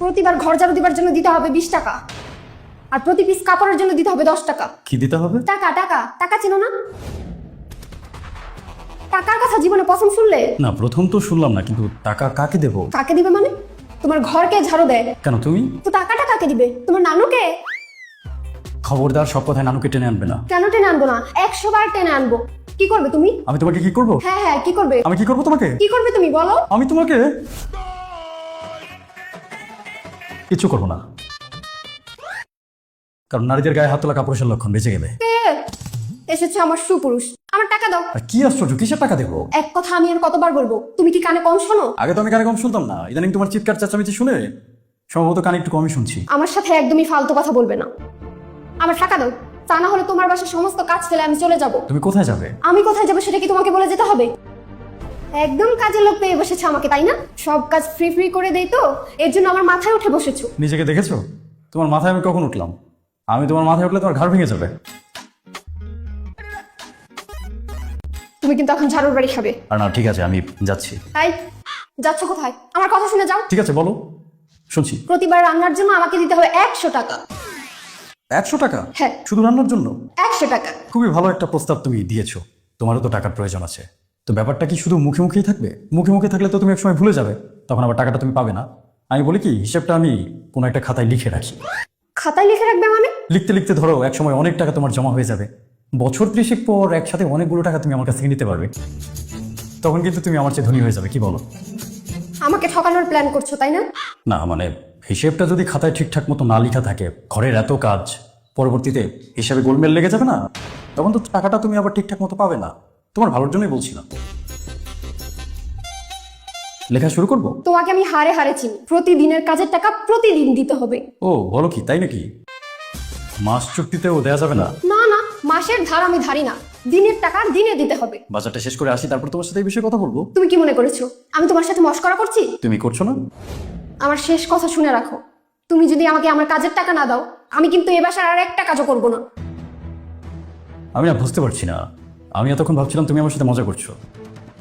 প্রতিবার ঘর ঝাড়ু দিবার জন্য দিতে হবে 20 টাকা, আর প্রতি পিস কাপড়ের জন্য দিতে হবে 10 টাকা। কি দিতে হবে? টাকা টাকা টাকা চেনো না? টাকার কথা জীবনে প্রথম শুনলে? না, প্রথম তো শুনলাম না, কিন্তু টাকা কাকে দেব? কাকে দিবে মানে? তোমার ঘরকে ঝাড়ু দেয় কেন তুমি? তো টাকাটা কাকে দিবে? তোমার নানুকে? খবরদার, সব কথায় নানুকে টেনে আনবে না। কেন টেনে আনবো না? 100 বার টেনে আনবো। কি করবে তুমি? আমি তোমাকে কি করব? হ্যাঁ হ্যাঁ, কি করবে? আমি কি করব তোমাকে? কি করবে তুমি বলো? আমি তোমাকে কিছু করবো না, কারণ নারীদের গায়ে হাত তোলা কাপুরুষের লক্ষণ। বেঁচে গেলে। এসেছে আমার সুপুরুষ, আমার টাকা দাও। আর কি আশ্চর্য, কিসের টাকা দেবো? এক কথা আমি আর কতবার বলবো? তুমি কি কানে কম শোনো? আগে তো আমি কানে কম শুনতাম না, ইদানিং তোমার চিৎকার চেঁচামেচি শুনে সম্ভবত কানে একটু কমই শুনছি। আমার সাথে একদমই ফালতু কথা বলবে না। আমার টাকা দাও, তা না হলে তোমার বাসার সমস্ত কাজ ফেলে আমি চলে যাব। তুমি কোথায় যাবে? আমি কোথায় যাবো সেটা কি তোমাকে বলে যেতে হবে? একদম কাজের লোক পেয়ে বসেছে আমাকে, তাই না? সব কাজ ফ্রি ফ্রি করে দেই তো, এর জন্য আমার মাথায় উঠে বসেছো। নিজেকে দেখেছো? তোমার মাথায় আমি কখন উঠলাম? আমি তোমার মাথায় উঠলে তোমার ঘাড় ভেঙে যাবে। তুমি কিন্তু এখন ঝাড়ুর বাড়ি খাবে। আর না, ঠিক আছে, আমি যাচ্ছি। তাই যাচ্ছ কোথায়? আমার কথা শুনে যাও। ঠিক আছে, বলো, শুনছি। প্রতিবার রান্নার জন্য আমাকে দিতে হবে 100 টাকা। 100 টাকা? হ্যাঁ। শুধু রান্নার জন্য? 100 টাকা। খুবই ভালো একটা প্রস্তাব তুমি দিয়েছো। তোমারও তো টাকার প্রয়োজন আছে, তো ব্যাপারটা কি শুধু মুখে মুখেই থাকবে? মুখে মুখে থাকলে তো তুমি একসময় ভুলে যাবে, তখন আবার টাকাটা তুমি পাবে না। আমি বলি কি, হিসেবটা আমি কোনো একটা খাতায় লিখে রাখি। খাতায় লিখে রাখবে মানে? লিখতে লিখতে ধরো একসময় অনেক টাকা তোমার জমা হয়ে যাবে। বছর 30 পর একসাথে অনেকগুলো টাকা তুমি আমার কাছ থেকে নিতে পারবে। তখন কিন্তু তুমি আমার চেয়ে ধনী হয়ে যাবে। কি বলো? আমাকে ঠকানোর প্ল্যান করছো, তাই না? না মানে, হিসেবটা যদি খাতায় ঠিকঠাক মতো না লেখা থাকে, ঘরের এত কাজ, পরবর্তীতে হিসাবে গোলমেল লেগে যাবে না, তখন তো টাকাটা তুমি আবার ঠিকঠাক মতো পাবে না। তোমার ভালোর জন্যই বলছিলাম। লেখা শুরু করবো? তোমাকে আমি হারে হারে চিনি। প্রতিদিনের কাজের টাকা প্রতিদিন দিতে হবে। ও বলো কি, তাই নাকি? মাস চুক্তিতেও দেওয়া যাবে না? না না, মাসের ধার আমি ধারি না, দিনের টাকা দিনে দিতে হবে। বাজারটা শেষ করে আসি, তারপর তোমার সাথে এই বিষয়ে কথা বলবো। তুমি কি মনে করেছো আমি তোমার সাথে মশকরা করছি? তুমি করছো না? আমার শেষ কথা শুনে রাখো, তুমি যদি আমাকে আমার কাজের টাকা না দাও, আমি কিন্তু এ বাসার আর একটা কাজও করবো না। আমি না বুঝতে পারছি না। আমি এতক্ষণ ভাবছিলাম তুমি আমার সাথে মজা করছো,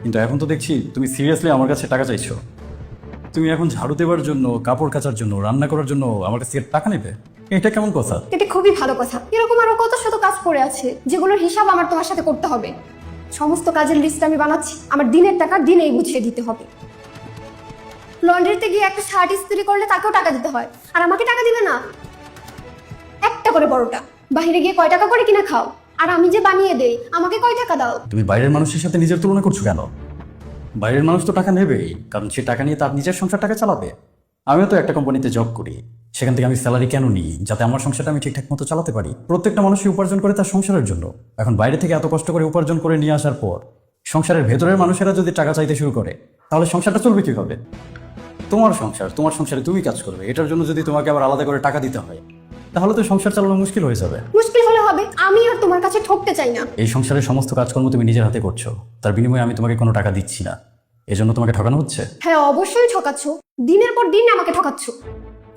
কিন্তু এখন তো দেখছি তুমি সিরিয়াসলি আমার কাছে টাকা চাইছো। তুমি এখন ঝাড়ু দেওয়ার জন্য, কাপড় কাচার জন্য, রান্না করার জন্য আমার কাছে টাকা নেবে? এটা কেমন কথা? এটা খুবই ভালো কথা। এরকম আরো কত শত কাজ পড়ে আছে যেগুলোর হিসাব আমার তোমার সাথে করতে হবে। সমস্ত কাজের লিস্ট আমি বানাচ্ছি, আমার দিনের টাকা দিনেই বুঝিয়ে দিতে হবে। লন্ড্রিতে গিয়ে একটা শার্ট ইস্ত্রি করলে তাকেও টাকা দিতে হয়, আর আমাকে টাকা দিবে না? একটা করে পরোটা বাইরে গিয়ে কয় টাকা করে কিনে খাও, আর আমি যে বানিয়ে দেই আমাকে কয় টাকা দাও? তুমি বাইরের মানুষের সাথে নিজের তুলনা করছো কেন? বাইরের মানুষ তো টাকা নেবেই, কারণ সে টাকা নিয়ে তার নিজের সংসার টাকা চালাবে। আমিও তো একটা কোম্পানিতে জব করি, সেখান থেকে আমি স্যালারি কেন নিই? যাতে আমার সংসারটা আমি ঠিকঠাক মতো চালাতে পারি। প্রত্যেকটা মানুষই উপার্জন করে তার সংসারের জন্য। এখন বাইরে থেকে এত কষ্ট করে উপার্জন করে নিয়ে আসার পর সংসারের ভেতরের মানুষেরা যদি টাকা চাইতে শুরু করে, তাহলে সংসারটা চলবে কিভাবে? তোমার সংসার, তোমার সংসারে তুমি কাজ করবে, এটার জন্য যদি তোমাকে আবার আলাদা করে টাকা দিতে হয়, তাহলে তো সংসার চালানো মুশকিল হয়ে যাবে। মুশকিল হলে হবে, আমি আর তোমার কাছে ঠকতে চাই না। এই সংসারের সমস্ত কাজকর্ম তুমি নিজের হাতে করছো, তার বিনিময়ে আমি তোমাকে কোনো টাকা দিচ্ছি না। এজন্য তোমাকে ঠকানো হচ্ছে। হ্যাঁ অবশ্যই ঠকাচ্ছ, দিনের পর দিন আমাকে ঠকাচ্ছ।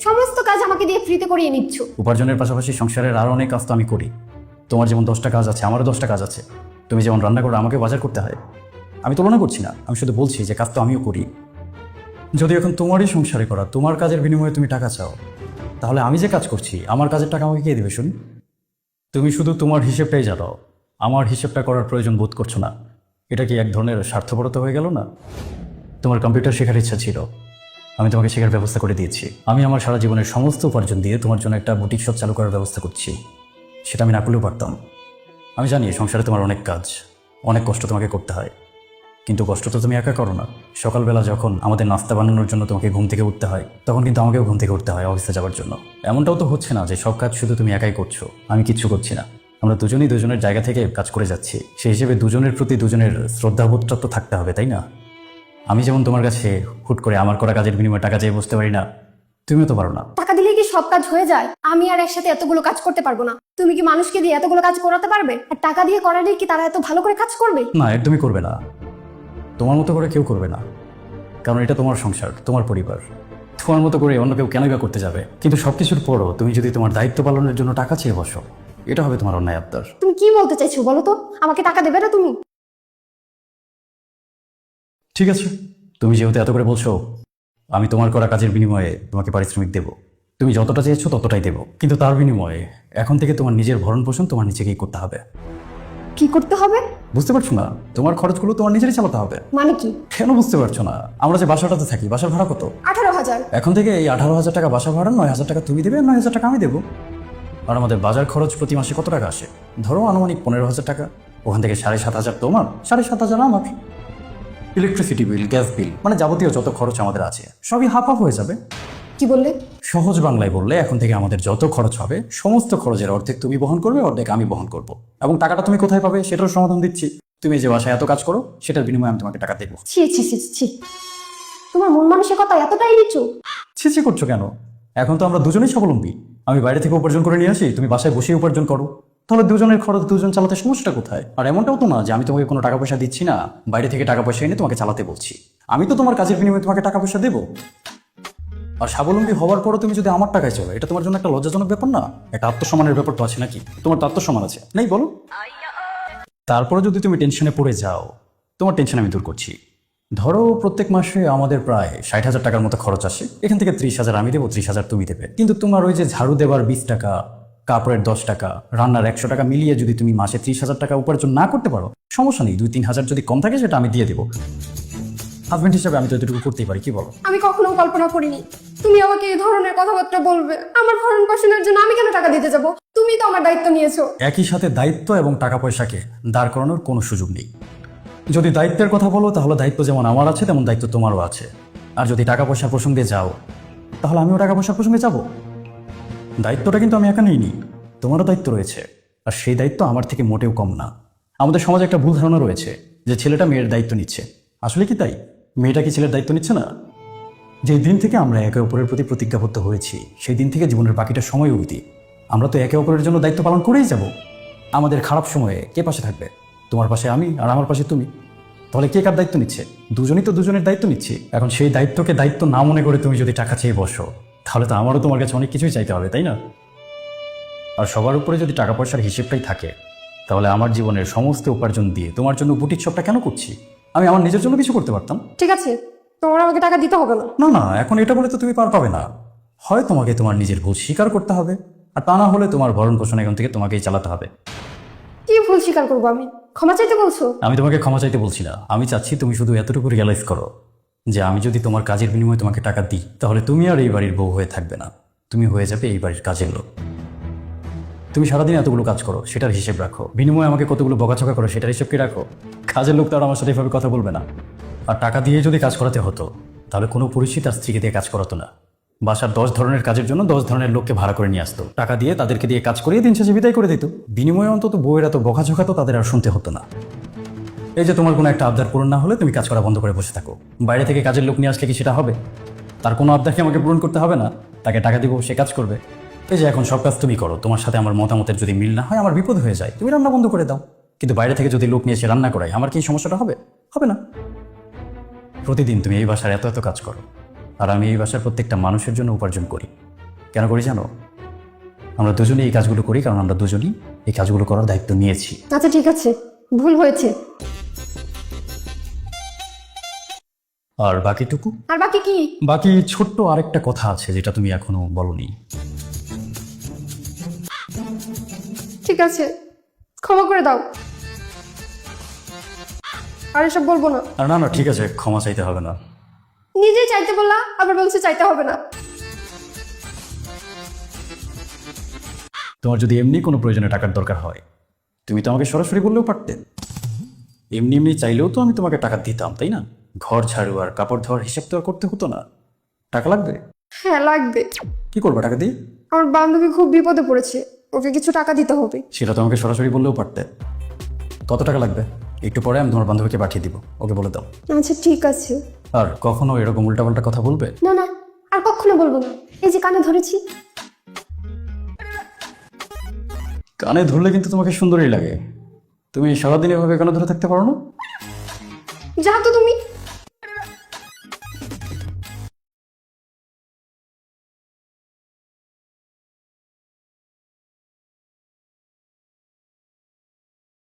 সমস্ত কাজ আমাকে দিয়ে ফ্রিতে করিয়ে নিচ্ছ। উপার্জনের পাশাপাশি সংসারের আরো অনেক কাজ তো আমি করি। তোমার যেমন 10টা কাজ আছে, আমারও 10টা কাজ আছে। তুমি যেমন রান্না করো, আমাকে বাজার করতে হয়। আমি তুলনা করছি না, আমি শুধু বলছি যে কাজ তো আমিও করি। যদি এখন তোমারই সংসারে করা, তোমার কাজের বিনিময়ে তুমি টাকা চাও, তাহলে আমি যে কাজ করছি আমার কাজের টাকা আমাকে কে দেবে শুনি? তুমি শুধু তোমার হিসেবটাই জানো, আমার হিসেবটা করার প্রয়োজন বোধ করছো না। এটা কি এক ধরনের স্বার্থপরতা হয়ে গেল না? তোমার কম্পিউটার শেখার ইচ্ছা ছিল, আমি তোমাকে শেখার ব্যবস্থা করে দিয়েছি। আমি আমার সারা জীবনের সমস্ত উপার্জন দিয়ে তোমার জন্য একটা বুটিক শপ চালু করার ব্যবস্থা করছি। সেটা আমি না করলেও পারতাম। আমি জানি সংসারে তোমার অনেক কাজ, অনেক কষ্ট তোমাকে করতে হয়, কিন্তু কষ্ট তো তুমি একা করো না। সকালবেলা যখন আমাদের নাস্তা বানানোর জন্য তোমাকে ঘুম থেকে উঠতে হয়, তখন কিন্তু আমাকেও ঘুম থেকে উঠতে হয় অফিসে যাওয়ার জন্য। এমনটাও তো হচ্ছে না যে সব কাজ শুধু তুমি একাই করছো, আমি কিচ্ছু করছি না। আমরা দুজনেই দুজনের জায়গা থেকে কাজ করে যাচ্ছি। সেই হিসেবে দুজনের প্রতি দুজনের শ্রদ্ধাবোধটা তো থাকতে হবে, তাই না? আমি যেমন তোমার কাছে হুট করে আমার করা কাজের বিনিময়ে টাকা চেয়ে বসতে পারি না, তুমিও তো পারো না। টাকা দিলে কি সব কাজ হয়ে যায়? আমি আর একসাথে এতগুলো কাজ করতে পারবো না। তুমি কি মানুষকে দিয়ে এতগুলো কাজ করাতে পারবে? আর টাকা দিয়ে করালে কি তারা এত ভালো করে কাজ করবে? না, একদমই করবে না। তোমার মতো করে কেউ করবে না, কারণ এটা তোমার সংসার, তোমার পরিবার। তোমার মতো করে অন্য কেউ কেনই বা করতে যাবে? কিন্তু সবকিছুর পরও তুমি যদি তোমার দায়িত্ব পালনের জন্য টাকা চেয়ে বসো, এটা হবে তোমার অন্যায় আবদার। তুমি কি বলতে চাইছো বলো তো? আমাকে টাকা দেবে না তুমি? ঠিক আছে, তুমি যেহেতু এত করে বলছো, আমি তোমার করা কাজের বিনিময়ে তোমাকে পারিশ্রমিক দেব। তুমি যতটা চেয়েছো ততটাই দেব, কিন্তু তার বিনিময়ে এখন থেকে তোমার নিজের ভরণ পোষণ তোমার নিজেকেই করতে হবে। কি করতে হবে? বুঝতে পারছো না? তোমার খরচগুলো তোমার নিজেরই চালাতে হবে। মানে কি? কেন বুঝতে পারছো না? আমরা যে বাসাটাতে থাকি, বাসার ভাড়া কত? 18,000। এখন থেকে এই 18,000 টাকা বাসা ভাড়া, 9,000 টাকা তুমি দেবে, 9,000 টাকা আমি দেবো। আর আমাদের বাজার খরচ প্রতি মাসে কত টাকা আসে? ধরো আনুমানিক 15,000 টাকা। ওখান থেকে 7,500 তোমার, 7,500 আমার। ইলেকট্রিসিটি বিল, গ্যাস বিল, মানে যাবতীয় যত খরচ আমাদের আছে সবই হাফ হাফ হয়ে যাবে। কি বললে? সহজ বাংলায় বললে, এখন থেকে আমাদের যত খরচ হবে সমস্ত খরচের অর্ধেক তুমি বহন করবে, অর্ধেক আমি বহন করব। এবং টাকাটা তুমি কোথায় পাবে সেটার সমাধান দিচ্ছি। তুমি যে বাসায় এত কাজ করো সেটার বিনিময়ে আমি তোমাকে টাকা দেবো। ছি ছি ছি ছি, তোমার মন মানসিকতা এতটাই নিচু। ছিছি করছো কেন? এখন তো আমরা দুজনেই স্বাবলম্বী। আমি বাইরে থেকে উপার্জন করে নিয়ে আসি, তুমি বাসায় বসে উপার্জন করো। তাহলে দুজনের খরচ দুজন চালাতে সমস্যাটা কোথায়? আর এমনটাও তো না যে আমি তোমাকে কোনো টাকা পয়সা দিচ্ছি না, বাইরে থেকে টাকা পয়সা এনে তোমাকে চালাতে বলছি। আমি তো তোমার কাজের বিনিময়ে তোমাকে টাকা পয়সা দেবো। আর স্বাবলম্বী হওয়ার পরও তুমি যদি আমার টাকায় চলো, এটা তোমার জন্য একটা লজ্জাজনক ব্যাপার না? একটা আত্মসম্মানের ব্যাপার তো আছে নাকি? তোমার তো আত্মসম্মান আছে, নেই বলো? তারপরে যদি তুমি টেনশনে পড়ে যাও, তোমার টেনশন আমি দূর করছি। ধরো প্রত্যেক মাসে আমাদের প্রায় 60,000 টাকার মতো খরচ আসে। এখান থেকে 30,000 আমি দেবো, 30,000 তুমি দেবে। কিন্তু তোমার ওই যে ঝাড়ু দেবার 20 টাকা, কাপড়ের 10 টাকা, রান্নার 100 টাকা মিলিয়ে যদি তুমি মাসে 30,000 টাকা উপার্জন না করতে পারো, সমস্যা নেই, 2-3,000 যদি কম থাকে সেটা আমি দিয়ে দেবো। হাজবেন্ড হিসাবে আমি তো এতটুকু করতেই পারি, কি বলো? আমি কখনো কল্পনা করিনি তুমি আমাকে এই ধরনের কথাবার্তা বলবে। আমার ভরণ পোষণের জন্য আমি কেন টাকা দিতে যাব? তুমি তো আমার দায়িত্ব নিয়েছো। একই সাথে দায়িত্ব এবং টাকা পয়সাকে দাঁড় করানোর কোনো সুযোগ নেই। যদি দায়িত্বের কথা বলো, তাহলে দায়িত্ব যেমন আমার আছে তেমন দায়িত্ব তোমারও আছে। আর যদি টাকা পয়সার প্রসঙ্গে যাও, তাহলে আমিও টাকা পয়সার প্রসঙ্গে যাব। দায়িত্বটা কিন্তু আমি একা নিইনি, তোমারও দায়িত্ব রয়েছে। আর সেই দায়িত্ব আমার থেকে মোটেও কম না। আমাদের সমাজে একটা ভুল ধারণা রয়েছে যে ছেলেটা মেয়ের দায়িত্ব নিচ্ছে। আসলে কি তাই? মেয়েটা কি ছেলের দায়িত্ব নিচ্ছে না? যেই দিন থেকে আমরা একে অপরের প্রতি প্রতিজ্ঞাবদ্ধ হয়েছি, সেই দিন থেকে জীবনের বাকিটা সময় অবধি আমরা তো একে অপরের জন্য দায়িত্ব পালন করেই যাব। আমাদের খারাপ সময়ে কে পাশে থাকবে? তোমার পাশে আমি, আর আমার পাশে তুমি। তাহলে কে কার দায়িত্ব নিচ্ছে? দুজনই তো দুজনের দায়িত্ব নিচ্ছি। এখন সেই দায়িত্বকে দায়িত্ব না মনে করে তুমি যদি টাকা চেয়ে বসো, তাহলে তো আমারও তোমার কাছে অনেক কিছুই চাইতে হবে, তাই না? আর সবার উপরে যদি টাকা পয়সার হিসেবটাই থাকে, তাহলে আমার জীবনের সমস্ত উপার্জন দিয়ে তোমার জন্য বুটিক শপটা কেন করছি? আমি আমার নিজের জন্য কিছু করতে পারতাম। ঠিক আছে, তোমার আমাকে টাকা দিতে হবে না। না না, এখন এটা বলে তো তুমি পার পাবে না। হয় তোমাকে তোমার নিজের ভুল স্বীকার করতে হবে, আর তা না হলে তোমার ভরণ পোষণ এখন থেকে তোমাকেই চালাতে হবে। কি ভুল স্বীকার করবো আমি? ক্ষমা চাইতে বলছো? আমি তোমাকে ক্ষমা চাইতে বলছি না, আমি চাচ্ছি তুমি শুধু এতটুকু রিয়েলাইজ করো যে আমি যদি তোমার কাজের বিনিময়ে তোমাকে টাকা দিই, তাহলে তুমি আর এই বাড়ির বউ হয়ে থাকবে না, তুমি হয়ে যাবে এই বাড়ির কাজের লোক। তুমি সারাদিন এতগুলো কাজ করো, সেটার হিসেব রাখো। বিনিময়ে আমাকে কতগুলো বকাঝকা করো, সেটার হিসেব কি রাখো? কাজের লোক তো আর আমার সাথে এভাবে কথা বলবে না। আর টাকা দিয়ে যদি কাজ করাতে হতো, তাহলে কোনো পুরুষই তার স্ত্রীকে দিয়ে কাজ করাতো না। বাসার 10 ধরনের কাজের জন্য 10 ধরনের লোককে ভাড়া করে নিয়ে আসতো, টাকা দিয়ে তাদেরকে দিয়ে কাজ করিয়ে দিন শেষে বিদায় করে দিত। বিনিময়ে অন্তত বউয়ের এত বকাঝকা তো তাদের আর শুনতে হতো না। এই যে তোমার কোনো একটা আবদার পূরণ না হলে তুমি কাজ করা বন্ধ করে বসে থাকো, বাইরে থেকে কাজের লোক নিয়ে আসলে কি সেটা হবে? তার কোনো আবদারকে আমাকে পূরণ করতে হবে না, তাকে টাকা দিব, সে কাজ করবে। এই যে এখন সব কাজ তুমি করো, তোমার সাথে আমার মতামতের যদি মিল না হয়, আমার বিপদ হয়ে যায়, তুমি রান্না বন্ধ করে দাও। কিন্তু বাইরে থেকে যদি লোক নিয়ে এসে রান্না করায়, আমার কি এই সমস্যাটা হবে? হবে না। প্রতিদিন তুমি এই বাসার এত এত কাজ করো, আর আমি এই বাসার প্রত্যেকটা মানুষের জন্য উপার্জন করি। কেন করি জানো? আমরা দুজনেই এই কাজগুলো করি, কারণ আমরা দুজনেই এই কাজগুলো করার দায়িত্ব নিয়েছি। আচ্ছা ঠিক আছে, ভুল হয়েছে। আর বাকিটুকু? আর বাকি কি? বাকি ছোট্ট আরেকটা কথা আছে যেটা তুমি এখনো বলনি। ঠিক আছে, ক্ষমা করে দাও। আর এসব বলবো না। আর না না, ঠিক আছে, ক্ষমা চাইতে হবে না। নিজেই চাইতে বললা, আবার বলছে চাইতে হবে না। তোমার যদি এমনি কোনো প্রয়োজনে টাকার দরকার হয়, তুমি তো আমাকে সরাসরি বললেও পারতে। এমনি এমনি চাইলেও তো আমি তোমাকে টাকা দিতাম, তাই না? ঘর ঝাড়ু আর কাপড় ধোয়ার হিসেব তো আর করতে হতো না। টাকা লাগবে? হ্যাঁ লাগবে। কি করবে টাকা দিয়ে? আমার বান্ধবী খুব বিপদে পড়েছে, ওকে কিছু টাকা দিতে হবে। সেটা তো আমাকে সরাসরি বললেও পারতে। কত টাকা লাগবে? একটু পরে আমি তোমার বান্ধবীকে পাঠিয়ে দিব, ওকে বলে দাও। আচ্ছা ঠিক আছে। আর কখনো এরকম উল্টাপাল্টা কথা বলবে না না, আর কখনো বলবো না। এই যে কানে ধরেছি। কানে ধরলে কিন্তু তোমাকে সুন্দরই লাগে। তুমি সারাদিন এভাবে কানে ধরে থাকতে পারো না? যা তো তুমি।